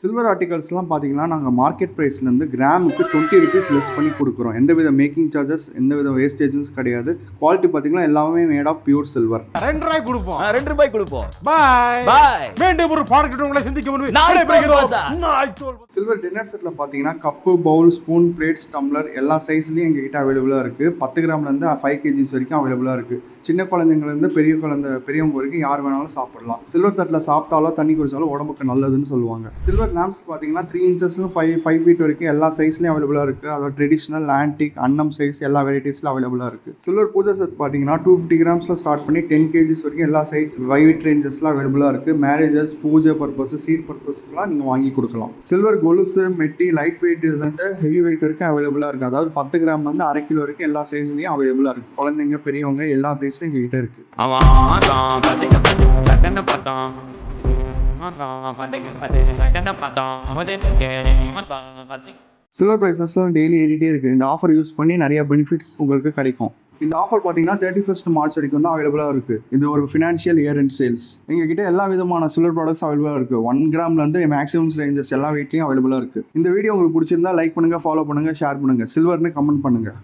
Silver ஆர்டிகல்ஸ்லாம் பார்த்தீங்கன்னா நாங்கள் market ப்ரைஸ்லேருந்து கிராமுக்கு 20 ருபீஸ் லெஸ் பண்ணி கொடுக்குறோம். எந்த வித மேக்கிங் சார்ஜஸ், எந்த வித வேஸ்டேஜஸ் கிடையாது. குவாலிட்டி பார்த்தீங்கன்னா எல்லாமே மேட் ஆஃப் பியூர் சில்வர். ₹2 கொடுப்போம். ₹2 கொடுப்போம். பாய் பாய். மீண்டும் ஒரு ப்ராடக்ட் உங்களை சந்திக்க முடியும். சில்வர் டின்னர் செட்டில் பார்த்தீங்கன்னா cup, bowl, spoon, plates, tumbler எல்லா சைஸ்லையும் எங்ககிட்ட அவைலபிளாக இருக்குது. 10 கிராம்லேருந்து 5 kgs வரைக்கும் அவைலபிளாக இருக்குது. சின்ன குழந்தைங்கலேருந்து பெரியவங்க வரைக்கும் யார் வேணாலும் சாப்பிடலாம். சில்வர் தட்டில் சாப்பிட்டாலோ தண்ணி குடிச்சாலும் உடம்புக்கு நல்லதுன்னு சொல்லுவாங்க. சில்வர் லேம்ப்ஸ் பார்த்தீங்கன்னா 3 inches 5 feet வரைக்கும் எல்லா சைஸ்லையும் அவைலபிளாக இருக்குது. அதோட ட்ரெடிஷ்னல், ஆன்டிக், அன்னம் சைஸ் எல்லா வெரைட்டிஸில் அவைலபிளாக இருக்குது. சில்வர் பூஜை செட் பார்த்தீங்கன்னா 250 grams ஸ்டார்ட் பண்ணி 10 kgs வரைக்கும் எல்லா சைஸ் வைட் ரேஞ்சஸ்லாம் அவைலபிளாக இருக்குது. மேரேஜஸ், பூஜை பர்பஸ், சீர் பர்பஸ்க்குலாம் நீங்கள் வாங்கி கொடுக்கலாம். சில்வர் கொலுசு, மெட்டி, லைட் வெயிட் இருந்து ஹெவி வெயிட் வரைக்கும் அவைலபிளாக இருக்குது. அதாவது 10 கிராம் வந்து 1/2 கிலோ வரைக்கும் எல்லா சைஸ்லையும் அவைலபிளாக இருக்குது. குழந்தைங்க, பெரியவங்க எல்லா சைஸ்லையும் எங்ககிட்ட இருக்குது. சில்வர் ப்ரைஸஸ்லாம் டெய்லி ஏறிட்டே இருக்குது. இந்த ஆஃபர் யூஸ் பண்ணி நிறைய பெனிஃபிட்ஸ் உங்களுக்கு கிடைக்கும். இந்த ஆஃபர் பார்த்தீங்கன்னா 31st March வரைக்கும் தான் அவைலபிளாக இருக்குது. இது ஒரு ஃபினான்ஷியல் இயர் அண்ட் சேல்ஸ். எங்ககிட்ட எல்லா விதமான சில்வர் ப்ராடக்ட்ஸ் அவைலபிளாக இருக்குது. 1 கிராம்லேருந்து மேக்ஸிமம் ரேஞ்சஸ் எல்லா வெயிட்லையும் அவைலபிளாக இருக்குது. இந்த வீடியோ உங்களுக்கு பிடிச்சிருந்தா லைக் பண்ணுங்கள், ஃபாலோ பண்ணுங்கள், ஷேர் பண்ணுங்கள். சில்வர்னு கமெண்ட் பண்ணுங்கள்.